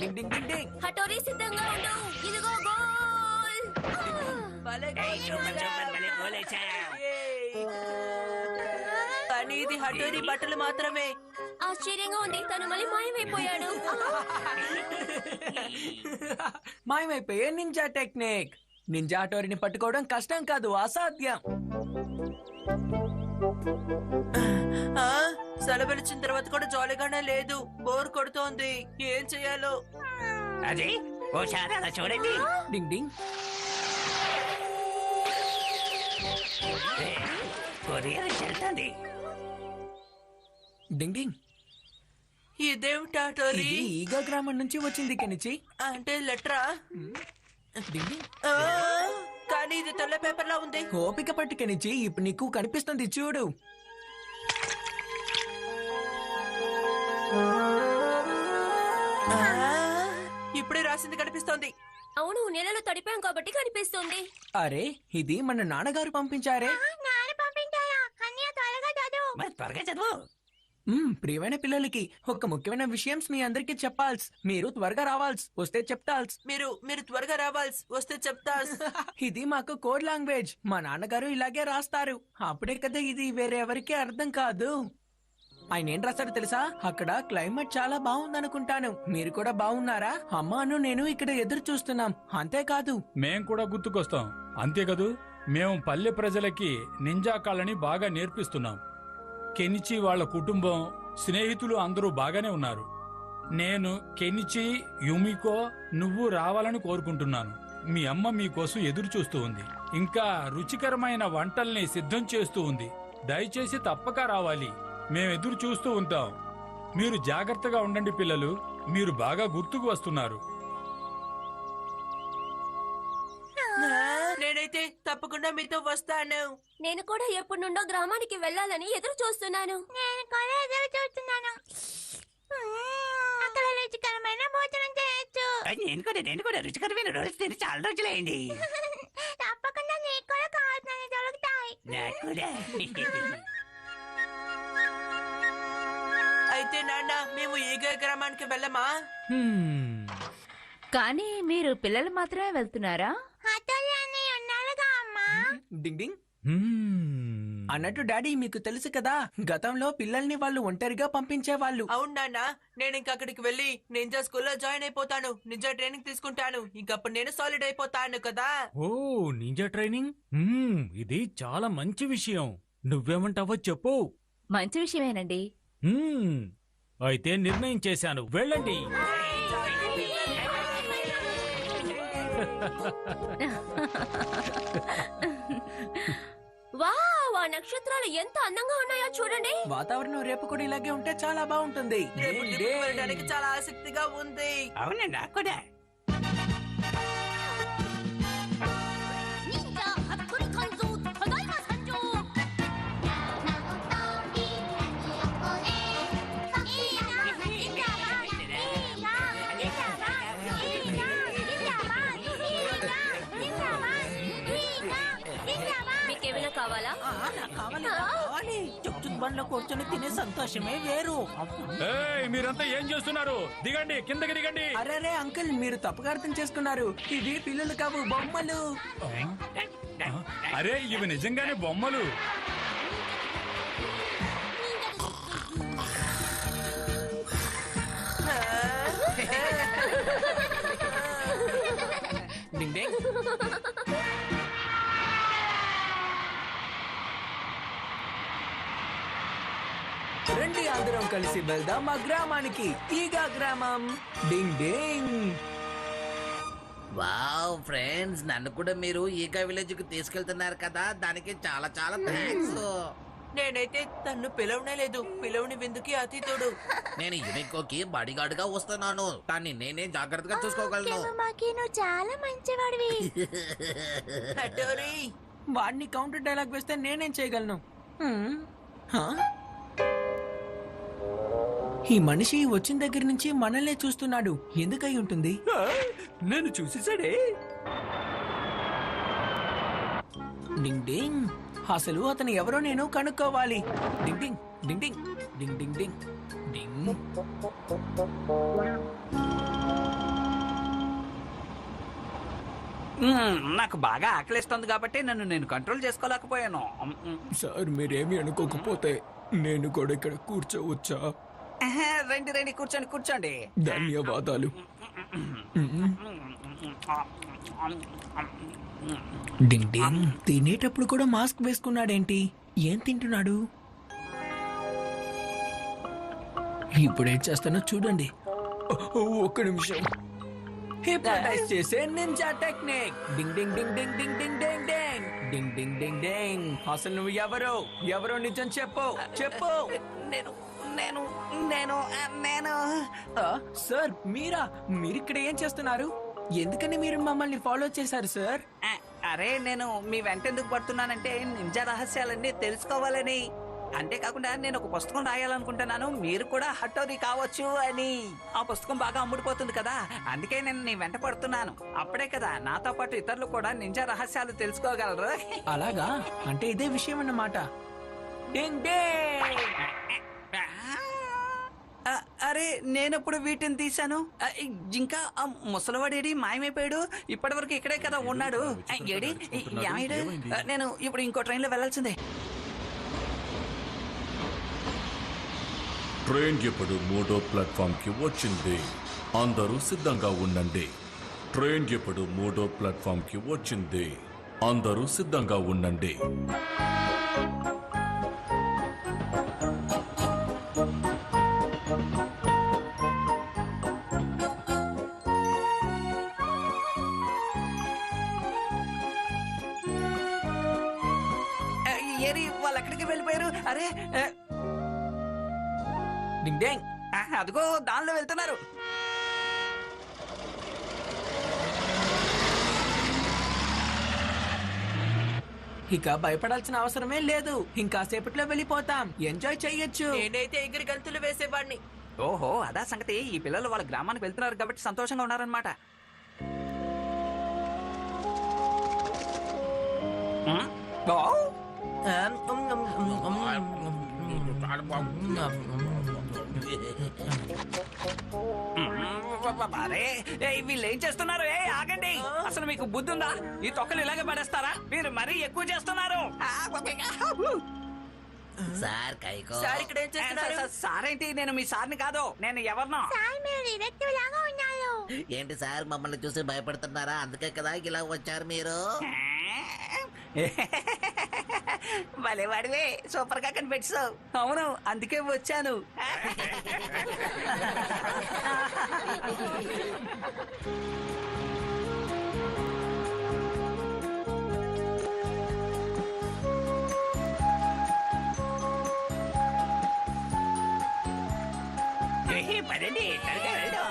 డింగ్ డింగ్ డింగ్ డింగ్. హటోరీ సిద్ధంగా ఉండు. ఇదిగో గోల్. కానీ ఇది హటోరీ బట్టలు మాత్రమే. ఆశ్చర్యంగా ఉంది, తను మళ్ళీ మాయమైపోయాడు. మాయమైపోయే నింజా టెక్నిక్. నింజా హటోరిని పట్టుకోవడం కష్టం కాదు, అసాధ్యం. సెలవులిచ్చిన తర్వాత కూడా జాలీగానే లేదు. బోర్ కొడుతోంది. ఏం చెయ్యాలో? అది ఓసారి అలా చూడండి. డింగ్ డింగ్. కొరియర్ వెళ్తుంది. డింగ్ డింగ్. ఇదేమిటి హటోరీ? ఇది ఈగా గ్రామం నుంచి వచ్చింది కెనిచి. అంటే లెటరా? డింగ్ డింగ్. కానీ ఇది తెల్ల పేపర్ లా ఉంది. ఓపిక పట్టు కెనిచి, ఇప్పుడు నీకు కనిపిస్తుంది చూడు. ఇప్పుడే రాసింది కనిపిస్తోంది. అవును, నెలలో తడిపాం కాబట్టి కనిపిస్తుంది. అరే, ఇది మన నాన్నగారు పంపించారే. మరి త్వరగా చదువు. ప్రియమైన పిల్లలకి ఒక ముఖ్యమైన విషయం మీ అందరికి చెప్పాల్సి. మీరు త్వరగా రావాల్సి వస్తే చెప్తాల్సి. మీరు త్వరగా రావాల్సి వస్తే చెప్తా. ఇది మాకు కోడ్ లాంగ్వేజ్. మా నాన్నగారు ఇలాగే రాస్తారు. అప్పుడే కదా ఇది వేరే ఎవరికి అర్థం కాదు. ఆయన ఏం రాస్తాడో తెలుసా? అక్కడ క్లైమేట్ చాలా బాగుందనుకుంటాను. మీరు కూడా బాగున్నారా? అమ్మాను నేను ఇక్కడ ఎదురు చూస్తున్నాం. అంతేకాదు, మేం కూడా గుర్తుకొస్తాం. అంతేకదూ, మేము పల్లె ప్రజలకి నింజా కళని బాగా నేర్పిస్తున్నాం. కెనిచి వాళ్ళ కుటుంబం, స్నేహితులు అందరూ బాగానే ఉన్నారు. నేను కెనిచి, యుమికో, నువ్వు రావాలని కోరుకుంటున్నాను. మీ అమ్మ మీకోసం ఎదురు చూస్తూ ఉంది. ఇంకా రుచికరమైన వంటల్ని సిద్ధం చేస్తూ ఉంది. దయచేసి తప్పక రావాలి. మేమెదురు చూస్తూ ఉంటాం. మీరు జాగ్రత్తగా ఉండండి పిల్లలు. మీరు బాగా గుర్తుకు వస్తున్నారు. నేనైతే తప్పకుండా మీతో వస్తాను. నేను కూడా ఎప్పటి నుండో గ్రామానికి వెళ్ళాలని ఎదురు చూస్తున్నాను. నేను కూడా ఎదురు చూస్తున్నాను. అక్కడ రుచికరమైన భోజనం చేయొచ్చు. నేను కూడా రుచికరమైన రోజు తిని చాలా రోజులైంది. తప్పకుండా నీకు కూడా కావాల్సినవి దొరుకుతాయి. నాకు కూడా. అయితే నాన్న, మేము ఈగ గ్రామానికి వెళ్ళమా? కానీ మీరు పిల్లలు మాత్రమే వెళ్తున్నారా? హటోరీ అని ఉన్నారుగా అమ్మా. డింగ్ డింగ్. అన్నట్టు డాడీ, మీకు తెలుసు కదా, గతంలో పిల్లల్ని వాళ్ళు ఒంటరిగా పంపించేవాళ్ళు. అవును నాన్న, నేను ఇంక అక్కడికి వెళ్ళి నింజా స్కూల్లో జాయిన్ అయిపోతాను. నింజా ట్రైనింగ్ తీసుకుంటాను. ఇంకప్పుడు నేను సాలిడ్ అయిపోతాను కదా. ఓ, నింజా ట్రైనింగ్. ఇది చాలా మంచి విషయం. నువ్వేమంటావో చెప్పు. మంచి విషయమేనండి. అయితే నిర్ణయం చేశాను, వెళ్ళండి. వావ్, ఆ నక్షత్రాలు ఎంత అందంగా ఉన్నాయో చూడండి. వాతావరణం రేపు కూడా ఇలాగే ఉంటే చాలా బాగుంటుంది. రేపు ట్రిప్కి వెళ్ళడానికి చాలా ఆసక్తిగా ఉంది. అవునండి, నాకు కూడా. మీకేమైనా కావాలా? చుట్టూ బండ్లో కూర్చొని తినే సంతోషమే వేరు. ఏయ్, మీరంతా ఏం చేస్తున్నారు? దిగండి, కిందకి దిగండి. అరే అంకుల్, మీరు తప్పుగా అర్థం చేసుకున్నారు. ఇవి పిల్లలు కావు, బొమ్మలు. అరే, ఇవి నిజంగానే బొమ్మలు. డింగ్ డింగ్. రండి, అందరం కలిసి వెళ్దాం మా గ్రామానికి. ఈగా గ్రామం. డింగ్ డింగ్. వావ్ ఫ్రెండ్స్, నన్ను కూడా మీరు ఈగా విలేజ్ కి తీసుకెళ్తున్నారు కదా, దానికి చాలా చాలా థ్యాంక్స్. నేనైతే తన్ను పిలవనే లేదు. పిలవని విందుకి అతిథుడు. నేను యునికోకి బాడీగార్డ్ గా వస్తున్నాను. దాన్ని నేనే జాగ్రత్తగా చూసుకోగలను. నువ్వు చాలా మంచివాడివి. హటోరీ, వాడిని కౌంటర్ డైలాగ్ వేస్తే నేనేం చేయగలను? హా? ఈ మనిషి వచ్చిన దగ్గర నుంచి మనల్నే చూస్తున్నాడు. ఎందుకై ఉంటుంది? నేను చూసేసాడే. డింగ్ డింగ్. అసలు అతను ఎవరో నేను కనుక్కోవాలి. డింగ్ డింగ్ డింగ్ డింగ్ డింగ్ డింగ్ డింగ్ డింగ్. నాకు బాగా ఆకలిస్తుంది కాబట్టి నన్ను నేను కంట్రోల్ చేసుకోలేకపోయాను. సార్ మీరేమి అనుకోకపోతే నేను కూడా ఇక్కడ కూర్చోవచ్చా? రండి రండి, కూర్చోండి కూర్చోండి. ధన్యవాదాలు. డింగ్ డింగ్. తినేటప్పుడు కూడా మాస్క్ వేసుకున్నాడేంటి? ఏం తింటున్నాడు? ఇప్పుడేం చేస్తానో చూడండి. ఒక్క నిమిషం. హిప్నటైజ్ చేసే నింజా టెక్నిక్. డింగ్ డింగ్ డింగ్ డింగ్ డింగ్ డింగ్ డింగ్ డింగ్ డింగ్ డింగ్ డింగ్ డింగ్. అసలు నువ్వు ఎవరో నిజం చెప్పు చెప్పు. నేను నేను నేను నేను సార్ మీరిక్కడ ఏం చేస్తున్నారు? ఎందుకని మీరు మమ్మల్ని ఫాలో చేశారు సార్? అరే నేను మీ వెంట ఎందుకు పడుతున్నానంటే నింజా రహస్యాలన్నీ తెలుసుకోవాలని. అంతేకాకుండా నేను ఒక పుస్తకం రాయాలనుకుంటున్నాను, మీరు కూడా హఠోరీ కావచ్చు అని. ఆ పుస్తకం బాగా అమ్ముడుపోతుంది కదా, అందుకే నేను నీ వెంట పడుతున్నాను. అప్పుడే కదా నాతో పాటు ఇతరులు కూడా నింజా రహస్యాలు తెలుసుకోగలరు. అలాగా? అంటే ఇదే విషయం అన్నమాట. డింగ్ డింగ్. అరే నేనప్పుడు వీటిని తీశాను. ఇంకా ఆ ముసలివాడేడి మాయమైపోయాడు. ఇప్పటి వరకు ఇక్కడే కదా ఉన్నాడు. ఏడి ఏమైడు? నేను ఇప్పుడు ఇంకో ట్రైన్ లో వెళ్లాల్సిందే. ట్రైన్ ఇప్పుడు 3వ ప్లాట్ఫామ్ కి వచ్చింది. అందరూ సిద్ధంగా ఉండండి. ట్రైన్ ఇప్పుడు 3వ ప్లాట్ఫామ్ కి వచ్చింది. అందరూ సిద్ధంగా ఉండండి. ఏరి వాళ్ళు ఎక్కడికి వెళ్ళిపోయారు? అరే డింగ్ డింగ్. అదిగో దానిలో వెళ్తున్నారు. ఇక భయపడాల్సిన అవసరమే లేదు. ఇంకాసేపట్లో వెళ్ళిపోతాం. ఎంజాయ్ చెయ్యొచ్చు. నేనైతే ఎగిరి గంతులు వేసేవాడిని. ఓహో అదా సంగతి. ఈ పిల్లలు వాళ్ళ గ్రామానికి వెళ్తున్నారు కాబట్టి సంతోషంగా ఉన్నారనమాట. వీళ్ళు ఏం చేస్తున్నారు? ఆగండి, అసలు మీకు బుద్ధి ఉందా? ఈ తొక్కలు ఇలాగే పడేస్తారా? మీరు మరీ ఎక్కువ చేస్తున్నారు. సార్ కైకో. సార్ ఇక్కడ ఏం చేస్తున్నారు? సార్ ఏంటి? నేను మీ సార్ని కాదు, నేను ఎవరినో. సార్ మీరు డిటెక్టివ్ లాగా ఉన్నారు. ఏంటి సార్ మమ్మల్ని చూసి భయపడుతున్నారా? అందుకే కదా ఇలా వచ్చారు మీరు. భలే వాడివే, సూపర్ గా కనిపెట్టావు. అవును అందుకే వచ్చాను. పదండి త్వరగా వెళ్దాం.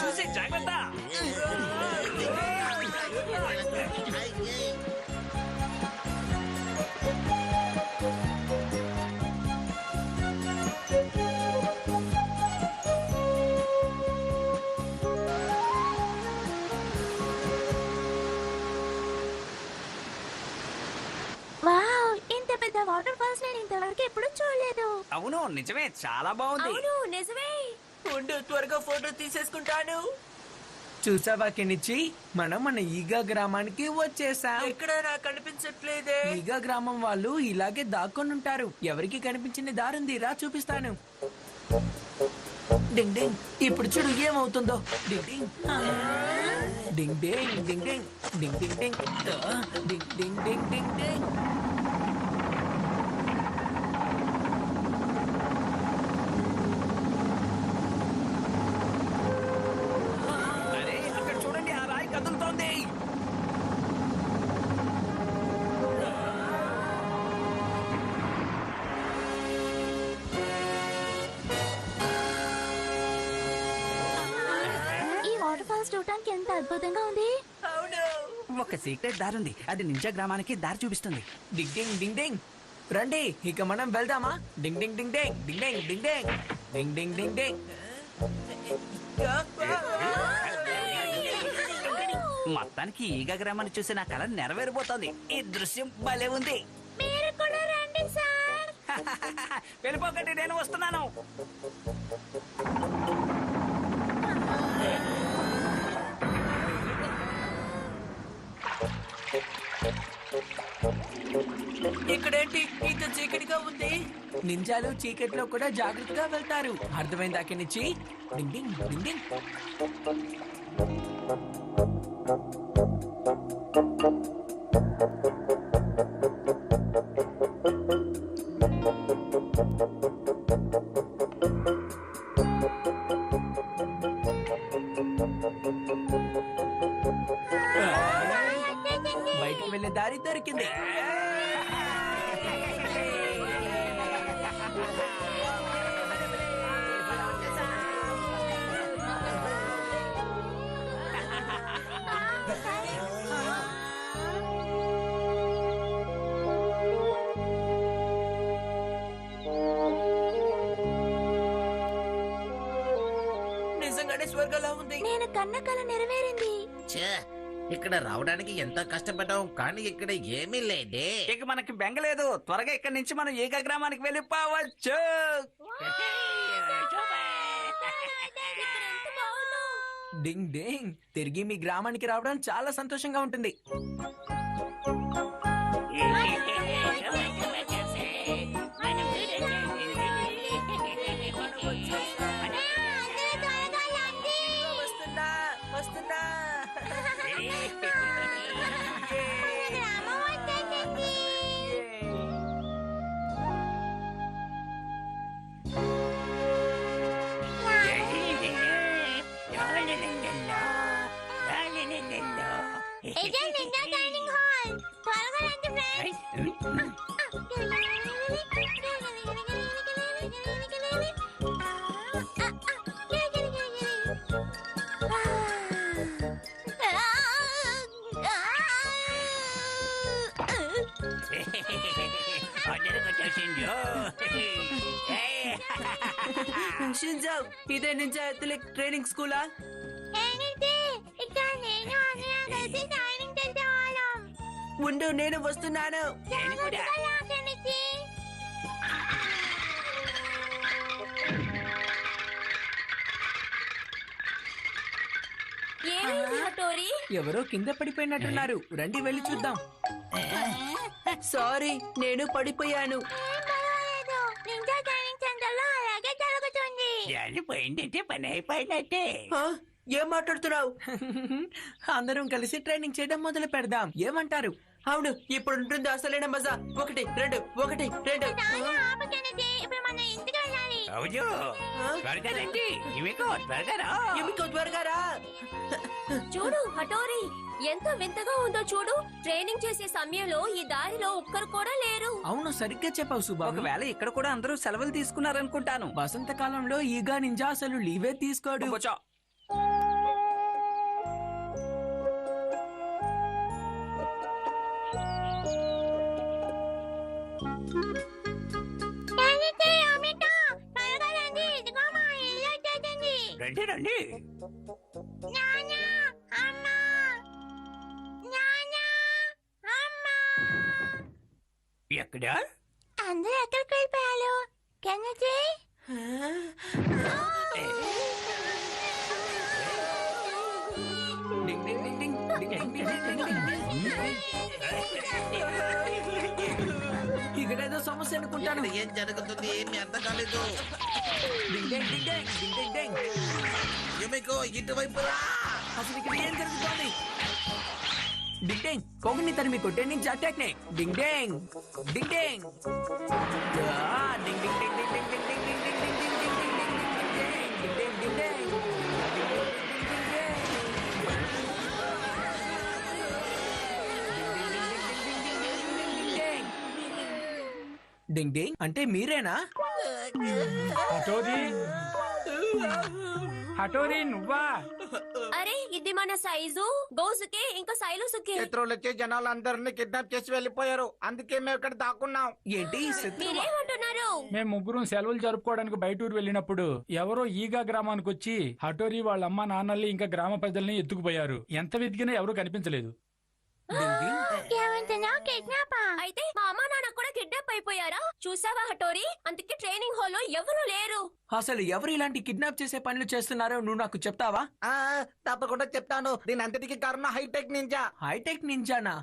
చూసి జాగ్రత్త. వావ్, ఇంత పెద్ద వాటర్ ఫాల్స్ నేను ఇంతవరకు ఎప్పుడు చూడలేదు. అవును నిజమే, చాలా బాగుంది. అవును నిజమే. ఉండు త్వరగా ఫోటో తీసేసుకుంటాను. చూసావా కెనిచి, మనం మన ఈగా గ్రామానికి వచ్చేసాం. ఎక్కడ నాకు కనిపించట్లేదే. ఈగా గ్రామం వాళ్ళు ఇలాగే దాక్కొని ఉంటారు. ఎవరికి కనిపించిన దారుంది, రా చూపిస్తాను. డింగ్ డింగ్. ఇప్పుడు చూడు ఏమవుతుందో. డింగ్ డింగ్. డింగ్ డింగ్ డింగ్ డింగ్ డింగ్ డింగ్ డింగ్ డింగ్ డింగ్ డింగ్ డింగ్ డింగ్. అరే అక్కడ చూడండి, ఆ రాయి కదులుతోంది. ఈ వాటర్ ఫాల్స్ చూడటానికి ఎంత అద్భుతంగా ఉంది. ఒక సీక్రెట్ దారి ఉంది, అది నింజా గ్రామానికి దారి చూపిస్తుంది. డింగ్ డింగ్ డింగ్ డింగ్. రండి ఇక మనం వెళ్దామా? డింగ్ డింగ్ డింగ్ డింగ్ డింగ్ డింగ్ డింగ్ డింగ్ డింగ్ డింగ్ డింగ్. మొత్తానికి ఈగ గ్రామాన్ని చూసి నా కళ నెరవేరిపోతుంది. ఈ దృశ్యం భలే ఉంది. మీరు కూడా రండి సార్. వెళ్ళిపోకండి, నేను వస్తున్నాను. ఇక్కడేంటి ఇంత చీకటిగా ఉంది? నింజాలు చీకట్లో కూడా జాగ్రత్తగా వెళ్తారు. అర్థమైంది అక్కడి నుంచి. డింగ్ డింగ్ డింగ్ డింగ్. బయటికి వెళ్ళే దారి దొరికింది. నిజంగానే స్వర్గంలా ఉంది. నేను కన్న కల నెరవేరింది. ఛే, ఇక్కడ రావడానికి ఎంతో కష్టపడ్డాం కానీ ఇక్కడ ఏమీ లేదే. ఇక మనకి బెంగలేదు. త్వరగా ఇక్కడి నుంచి మనం ఈగ గ్రామానికి వెళ్ళిపోవచ్చు. డింగ్ డింగ్. తిరిగి మీ గ్రామానికి రావడం చాలా సంతోషంగా ఉంటుంది. వస్తున్నా వస్తున్నా. ఇదే నింజా ట్రైనింగ్ హాల్. త్వరగా రండి ఫ్రెండ్స్. షింజో, ఇదే నింజా అథ్లెటిక్ ట్రైనింగ్ స్కూలా? ఇక్కడ నేను అన్నయ్య కలిసి ట్రైనింగ్ చేసేవాళ్ళం. ఉండు, నేను వస్తున్నాను. జాగ్రత్తగా లాగండి. ఏమైంది హటోరి? ఎవరో కింద పడిపోయినట్టున్నారు. రండి వెళ్ళి చూద్దాం. సారీ, నేను పడిపోయాను. ఏం పర్వాలేదు. నింజా ట్రైనింగ్ సెంటర్ లో అలాగే జరుగుతుంది. పోయిందంటే పని అయిపోయినట్టే. ఆ, ఏం మాట్లాడుతున్నావు? అందరం కలిసి ట్రైనింగ్ చేయడం మొదలు పెడదాం. ఏమంటారు? అవును, ఇప్పుడు ఉంటుంది అసలైన మజా. 1 2 1 2. నాన్న ఆపకండి. ఇప్పుడు మనం ఇంటికి వెళ్ళాలి. అవును, త్వరగా రండి. ఇవిగో, త్వరగా రా. ఎందుకు త్వరగా రా? చూడు హటోరి, ఎంత వింతగా ఉందో చూడు. ట్రైనింగ్ చేసే సమయంలో ఈ దారిలో ఒక్కరు కూడా లేరు. అవును, సరిగ్గా చెప్పావు సుబ్బా. ఒకవేళ ఇక్కడ కూడా అందరూ సెలవులు తీసుకున్నారనుకుంటాను. వసంతకాలంలో ఈగా నింజా అసలు లీవే తీసుకోడు. కూర్చో. త్వరగా రండి. ఇదిగో మా ఇల్లు వచ్చేసింది. రండి రండి. నాన్న, అమ్మ, నాన్న, అమ్మ. ఎక్కడ? అందరూ ఎక్కడికి వెళ్ళిపోయారు? కెన్నటి? డింగ్ డింగ్ డింగ్ డింగ్. డింగ్ డింగ్ డింగ్ డింగ్ డింగ్ డింగ్. ఇక్కడేదో సమస్య అనుకుంటాను. ఇక్కడ ఏం జరుగుతుంది ఏమి అర్థం కాలేదు. డింగ్ డింగ్ డింగ్ డింగ్. డింగ్ డింగ్ డింగ్. ఏమికో ఇటువైపు రా. అసలు ఇక్కడ ఏం జరుగుతోంది? డింగ్ డింగ్. పొగని తరిమి కొట్టే నింజా టెక్నిక్. డింగ్ డింగ్ డింగ్ డింగ్. ఆ, డింగ్ డింగ్ డింగ్ డింగ్ డింగ్ డింగ్ డింగ్ డింగ్ డింగ్ డింగ్ డింగ్ డింగ్ డింగ్ డింగ్ డింగ్ డింగ్ డింగ్ డింగ్ డింగ్. డింగ్ డింగ్ అంటే మీరేనా? హటోరీ, హటోరీ నువ్వా? అరే ఇది ఇది మన సైజు గౌసుకి ఇంకా సైలుసుకి. శత్రువులు వచ్చి జనాలందరినీ కిడ్నాప్ చేసి వెళ్ళిపోయారు. అందుకే మేము ఇక్కడ దాక్కున్నాం. ఏంటి శత్రువా? మీరేమంటున్నారు? మేము ముగ్గురం సెలవులు జరుపుకోవడానికి బయటూరు వెళ్ళినప్పుడు ఎవరో ఈగా గ్రామానికి వచ్చి హటోరి వాళ్ళ అమ్మ నాన్నల్ని ఇంకా గ్రామ ప్రజల్ని ఎత్తుకుపోయారు. ఎంత వెతికినా ఎవరూ కనిపించలేదు. ఏమంటున్నా కిడ్నాపా? అయితే మా అమ్మ నాన్న కూడా కిడ్నాప్ అయిపోయారా? చూసావా హటోరి, అందుకే ట్రైనింగ్ హాల్ లో ఎవరూ లేరు. అసలు ఎవరు ఇలాంటి కిడ్నాప్ చేసే పనులు చేస్తున్నారో నువ్వు నాకు చెప్తావా? తప్పకుండా చెప్తాను. దీని అంతటికి కారణం హైటెక్ నింజా. హైటెక్ నింజానా?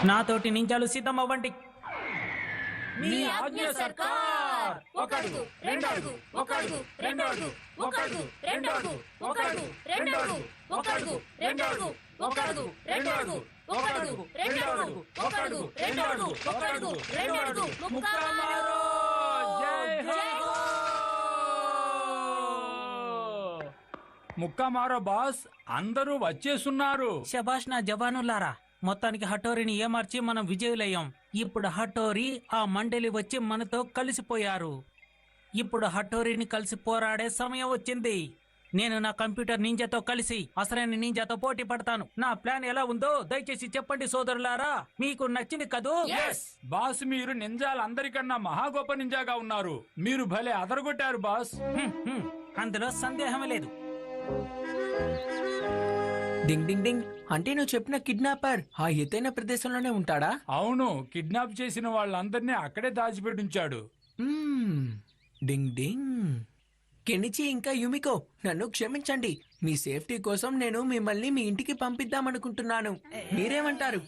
నాతోటి నింజాలు సిద్ధం అవ్వండి. మీ ఆజ్ఞ సర్కార్. ఒకడుగు రెండడుగు ఒకడుగు రెండడుగు ఒకడుగు రెండడుగు ఒకడుగు రెండడుగు ఒకడుగు రెండడుగు ఒకడుగు రెండడుగు ఒకడుగు రెండడుగు ఒకడుగు రెండడుగు ఒకడుగు రెండడుగు ముక్కామారో. జై హో. ముక్కామారో బాస్, అందరూ వచ్చేస్తున్నారు. శబాష్ నా జవానులారా, మొత్తానికి హటోరిని ఏమార్చి మనం విజయులయ్యాం. ఇప్పుడు హటోరి ఆ మండలి వచ్చి మనతో కలిసిపోయారు. ఇప్పుడు హటోరిని కలిసి పోరాడే సమయం వచ్చింది. నేను నా కంప్యూటర్ నింజాతో కలిసి అసలైన నింజాతో పోటీ పడతాను. నా ప్లాన్ ఎలా ఉందో దయచేసి చెప్పండి సోదరులారా. మీకు నచ్చింది కదూ? బాస్, మీరు నింజాలందరికన్నా మహా గొప్ప నింజాగా ఉన్నారు. మీరు భలే అదరగొట్టారు బాస్. అందులో సందేహమే లేదు. డింగ్ డింగ్ డింగ్. అంటే నువ్వు చెప్పిన కిడ్నాపర్ ఆ ఎత్తైన ప్రదేశంలోనే ఉంటాడా? అవును, కిడ్నాప్ చేసిన వాళ్ళందరినీ అక్కడే దాచిపెట్టి ఉంచాడు. డింగ్ డింగ్. కెనిచి ఇంకా యుమికో, నన్ను క్షమించండి. మీ సేఫ్టీ కోసం నేను మిమ్మల్ని మీ ఇంటికి పంపిద్దామనుకుంటున్నాను. మీరేమంటారు?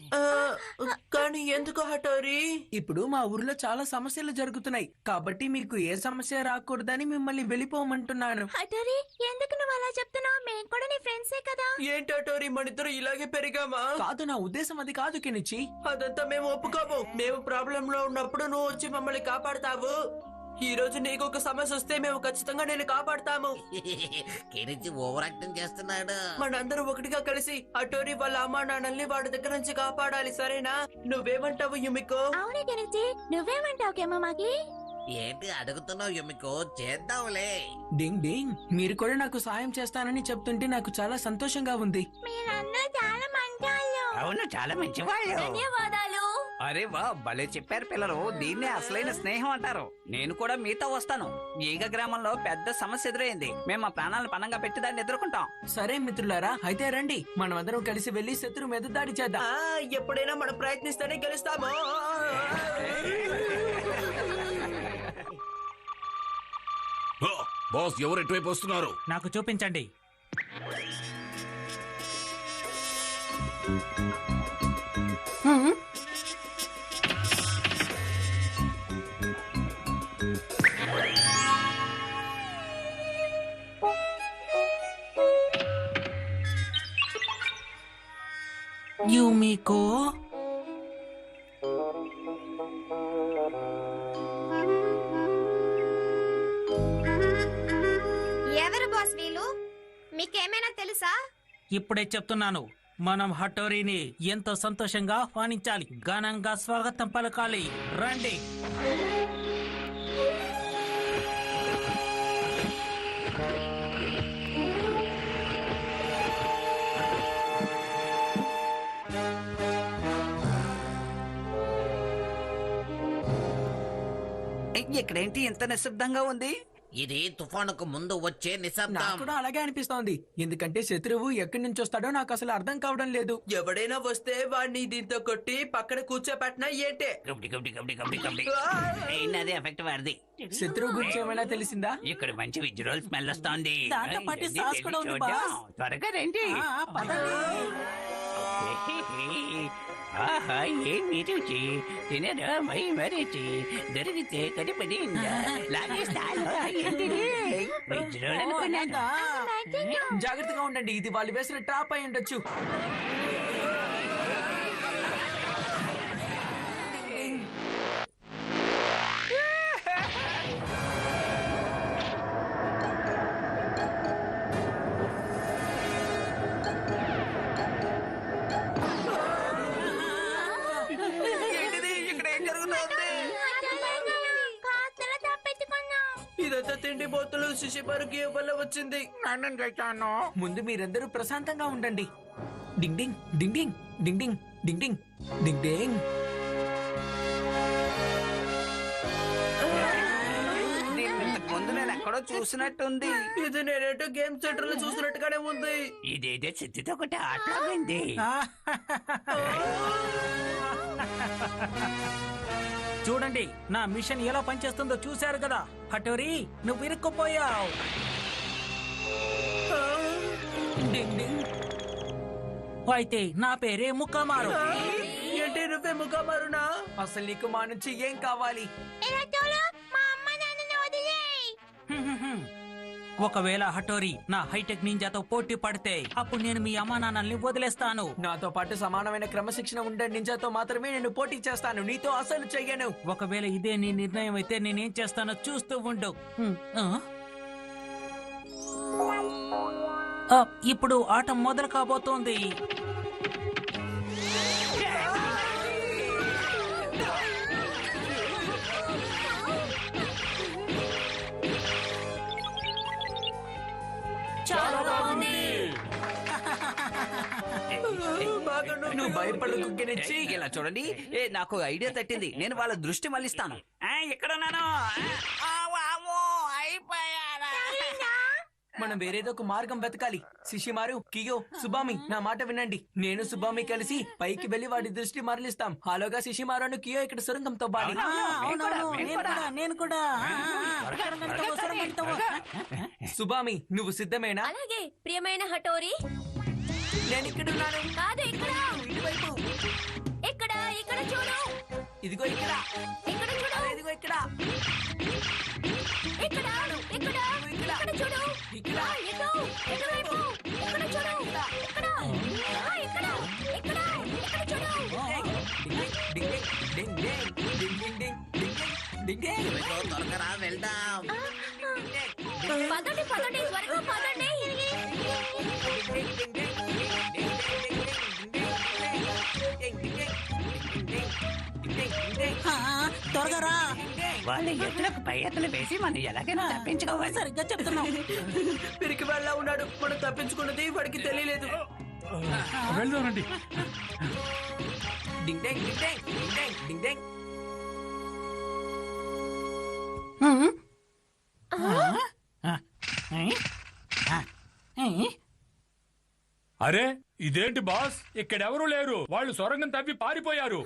కానీ ఎందుకు హటోరి? ఇప్పుడు మా ఊర్లో చాలా సమస్యలు జరుగుతున్నాయి కాబట్టి మీకు ఏ సమస్య రాకూడదని మిమ్మల్ని వెళ్ళిపోమంటున్నాను. హటోరి, ఎందుకు నువ్వు అలా చెప్తున్నావు? మేము కూడా నీ ఫ్రెండ్సే కదా. ఏంటి హటోరి, మనిద్దరు ఇలాగే పెరిగామా? కాదు, నా ఉద్దేశం అది కాదు కెనిచి. అదంతా మేము ఒప్పుకోము. మేము ప్రాబ్లం లో ఉన్నప్పుడు నువ్వు వచ్చి మమ్మల్ని కాపాడతావు. ఈ రోజు నీకు ఒక సమస్య వస్తే మేము ఖచ్చితంగా నేను కాపాడతాము. కెనిచి ఓవర్ యాక్టింగ్ చేస్తున్నాడు. మనందరూ ఒకటిగా కలిసి హటోరి వాళ్ళ అమ్మా నాన్నల్ని వాడి దగ్గర నుంచి కాపాడాలి, సరేనా? నువ్వేమంటావు యుమికో? అవునే కెనిచి, నువ్వేమంటావు కెమ్మమాకి? ఏంటి అడుగుతున్నావు యుమికో? చేద్దాంలే. డింగ్ డింగ్. మీరు కూడా నాకు సాయం చేస్తానని చెప్తుంటే నాకు చాలా సంతోషంగా ఉంది. మీరందరూ చాలా మంచాళ్ళు. అవును, చాలా మంచివాళ్ళు. ధన్యవాదాలు. అరే వా, భలే చెప్పారు పిల్లలు. దీన్నే అసలైన స్నేహం అంటారు. నేను కూడా మీతో వస్తాను. ఈగ గ్రామంలో పెద్ద సమస్య ఎదురైంది. మేము మా ప్రాణాలను పణంగా పెట్టి దాన్ని ఎదుర్కొంటాం. సరే మిత్రులారా, అయితే రండి మనం అందరం కలిసి వెళ్లి శత్రు మీద దాడి చేద్దాం. ఎప్పుడైనా మనం ప్రయత్నిస్తేనే గెలుస్తాము. బాస్, ఎవరు ఎటువైపు వస్తున్నారు? నాకు చూపించండి. యుమికో, ఎవరు బాస్ వీళ్ళు? మీకేమైనా తెలుసా? ఇప్పుడే చెప్తున్నాను. మనం హటోరిని ఎంతో సంతోషంగా ఆహ్వానించాలి, ఘనంగా స్వాగతం పలకాలి. రండి. ఇక్కడేంటి ఇంత నిశ్శబ్దంగా ఉంది? ఇది తుఫానుకు ముందు వచ్చే నాకు నిశ్శబ్దం. కూడా అలాగే అనిపిస్తోంది. ఎందుకంటే శత్రువు ఎక్కడి నుంచి వస్తాడో నాకు అసలు అర్థం కావడం లేదు. ఎవడైనా వస్తే వాడిని దీంతో కొట్టి పక్కన కూర్చోపెట్టినా ఏంటే? అదే ఎఫెక్ట్ వాడిది. శత్రువు గురించి ఏమైనా తెలిసిందా? ఇక్కడ మంచి విజువల్ స్మెల్ వస్తోంది. దాంతో పాటు సాస్ కూడా ఉంది బాస్. త్వరగా రండి. పదండి. ఆహా ఏమి రుచి తినరా మై మరిచి దొరికితే కడిపడిందా లాగేస్తాను ఏంటిది? ఫ్రిడ్జ్లో అనుకున్నాను. జాగ్రత్తగా ఉండండి, ఇది వాళ్ళు వేసిన ట్రాప్ అయి ఉండొచ్చు. ఏంటిది ఇక్కడ ఏం జరుగుతుంది? కాస్తల తప్పించుకున్నాం. ఇదంతా తిండి బోతులు శిశుపారుకి వల్ల వచ్చింది. ముందు మీరందరూ ప్రశాంతంగా ఉండండి. డింగ్ డింగ్ డింగ్ డింగ్ డింగ్ డింగ్ డింగ్ డింగ్ డింగ్ డింగ్. ఇంతకు ముందు నేను ఎక్కడో చూసినట్టుంది. ఇది నేనేటో గేమ్ సెంటర్ లో చూసినట్టుగానే ఉంది. ఇదేదో చిత్తుతో ఒకటి ఆటలాగింది. చూడండి, నా మిషన్ ఎలా పనిచేస్తుందో చూశారు కదా. హటోరీ, నువ్వు ఇరుక్కుపోయావు. డింగ్ డింగ్. అయితే నా పేరే ముక్కమారు. ఏంటి నువ్వే ముఖమారునా? అసలు నీకు మా నుంచి ఏం కావాలి? ఇలా చూడు, మా అమ్మ నాన్నని వదిలేయ్. ఒకవేళ హటోరీ నా హైటెక్ నింజాతో పోటీ పడితే అప్పుడు నేను మీ అమ్మా నాన్నల్ని వదిలేస్తాను. నాతో పాటు సమానమైన క్రమశిక్షణ ఉండే నింజాతో మాత్రమే నేను పోటీ చేస్తాను, నీతో అసలు చెయ్యను. ఒకవేళ ఇదే నీ నిర్ణయం అయితే నేనేం చేస్తానో చూస్తూ ఉండు. ఇప్పుడు ఆట మొదలు కాబోతోంది. చాలా బాగుంది. నువ్వు భయపడకు గినిచ్చి. ఇలా చూడండి, నాకు ఐడియా తట్టింది. నేను వాళ్ళ దృష్టి మళ్ళిస్తాను. ఎక్కడున్నాను? అయిపోయారా? మనం వేరేదో ఒక మార్గం వెతకాలి. శిశిమారు, కియో, సుబామి, నా మాట వినండి. నేను సుబామి కలిసి పైకి వెళ్లి వాడి దృష్టి మరలిస్తాం. హాలోగా శిశిమారును కియో ఇక్కడ సొరంగం తవ్వాలి. నేను కూడా సుబామి, నువ్వు సిద్ధమేనా? అలాగే ప్రియమైన హటోరీ. నేను ఇక్కడున్నాను. కాదు, ఇక్కడ ఇటువైపు. ఇక్కడ ఇక్కడ చూడు. ఇదిగో ఇక్కడ. ఇక్కడ చూడు. ఇదిగో ఇక్కడ. ఇక్కడ ఇక్కడ ఇక్కడ చూడు. ఇక్కడ. ఇటు ఇటువైపు. ఇక్కడ చూడు. ఇక్కడ ఇక్కడ ఇక్కడ ఇక్కడ చూడు. డింగ్ డింగ్ డింగ్ డింగ్ డింగ్ డింగ్ డింగ్ డింగ్. త్వరగా వెళ్దాం. పదండి పదండి, త్వరగా పదండి. త్వరగా రా. వాళ్ళ ఎత్తులకు పై ఎత్తులు వేసి మనం ఎలాగైనా తప్పించుకోవాలి. సరిగ్గా చెప్తున్నావు. పిరికి వెళ్ళ ఉన్నాడు. మనం తప్పించుకున్నది వాడికి తెలియలేదు. వెళ్దాం రండి. డింగ్ డింగ్ డింగ్ డింగ్ డింగ్ డింగ్ డింగ్. అరే ఇదేంటి బాస్, ఇక్కడెవరూ లేరు. వాళ్ళు సొరంగం తవ్వి పారిపోయారు.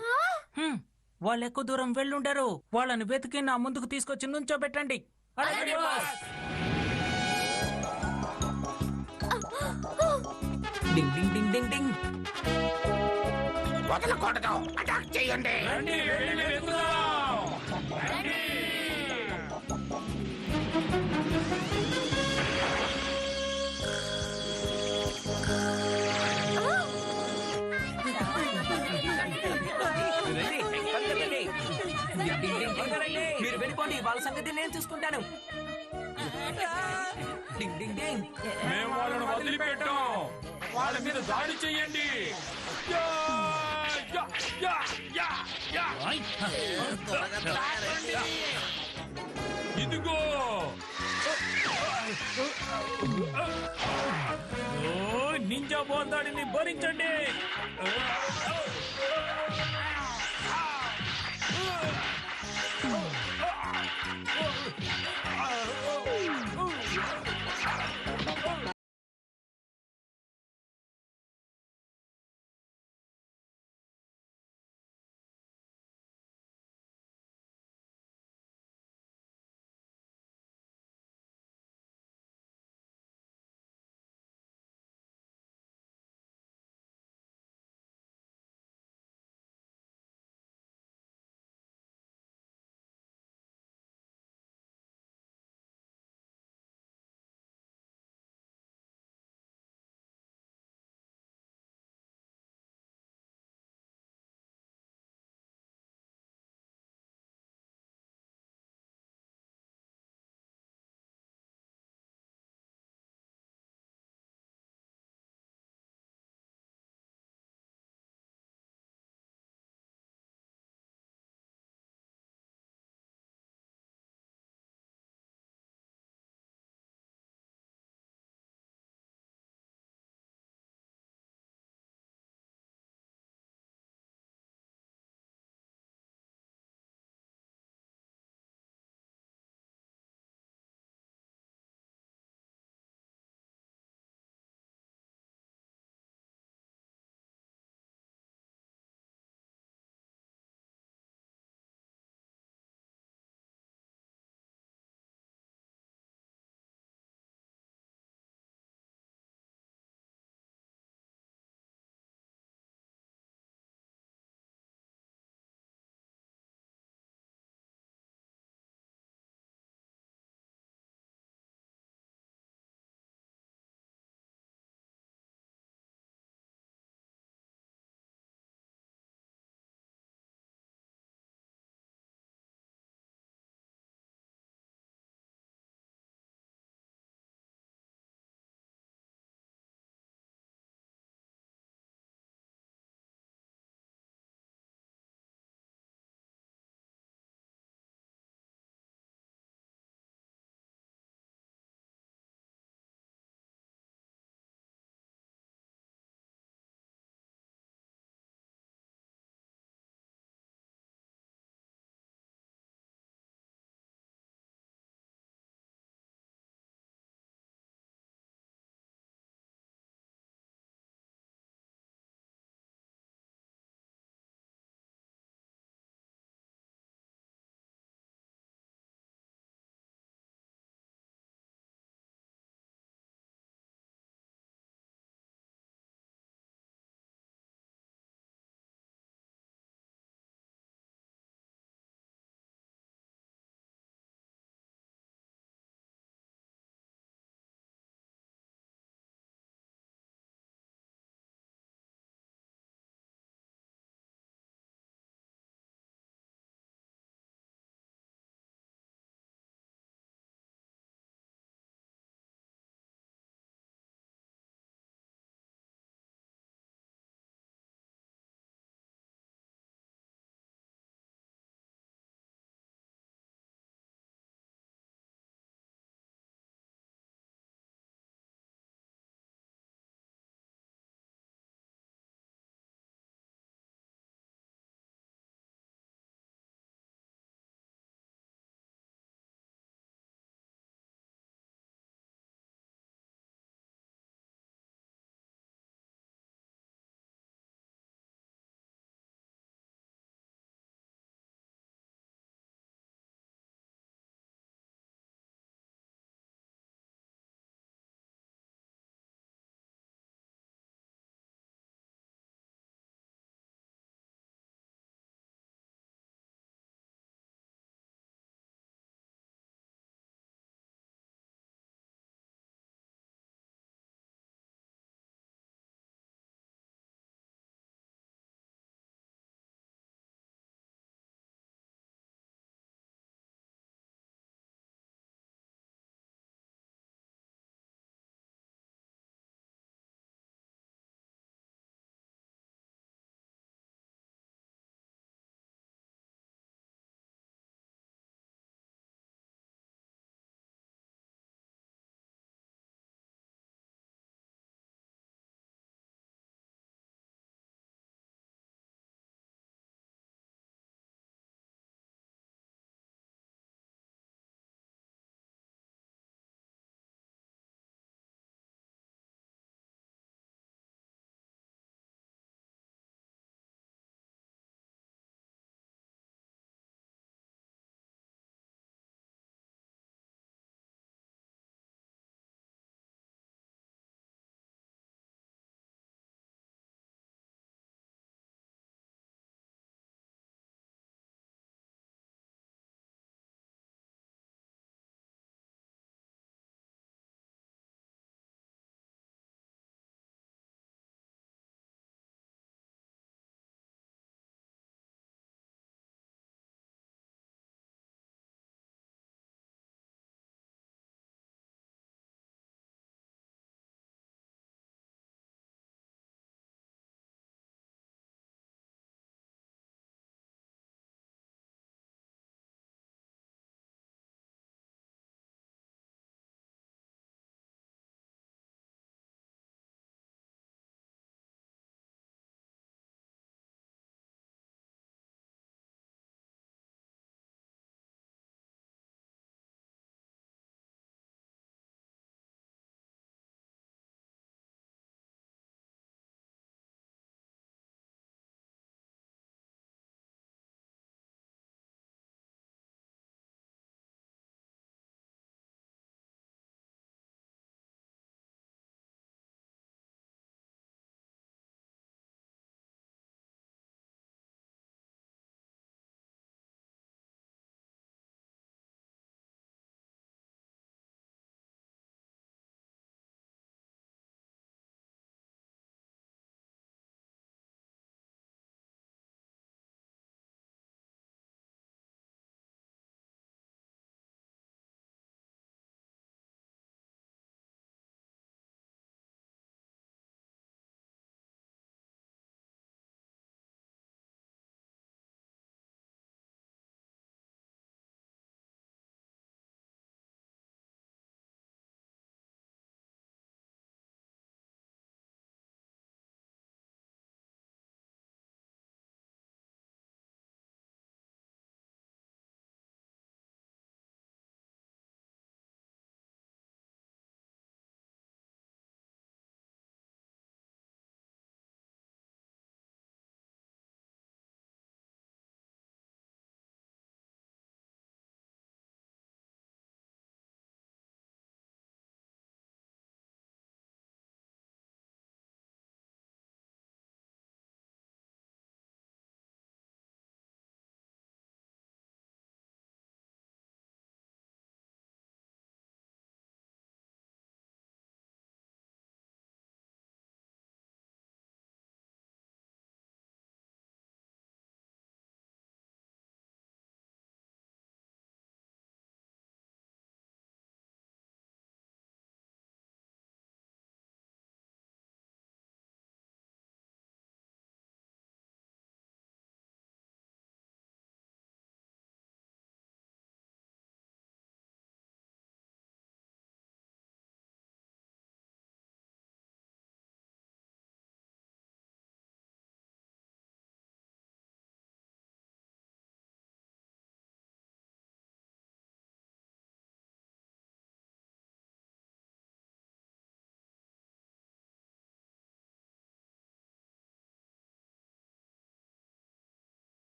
వాళ్ళు ఎక్కువ దూరం వెళ్ళుండరు. వాళ్ళని వెతికి నా ముందుకు తీసుకొచ్చి నుంచోబెట్టండి. అలాగే బాస్. డింగ్ డింగ్ డింగ్ డింగ్ డింగ్. వదలకూడదు, అటాక్ చేయండి. రండి, వెళ్ళి వెతుకుదాం. మీరు వెళ్ళిపోండి, వాళ్ళ సంగతి నేను చూసుకుంటాను. డింగ్ డింగ్ డింగ్. మేము వాళ్ళను వదిలిపెట్టాం. వాళ్ళ మీద దాడి చెయ్యండి. Yeah, yeah, yeah, yeah, yeah. ఇదిగో. నింజా బోల్దాడిని భరించండి.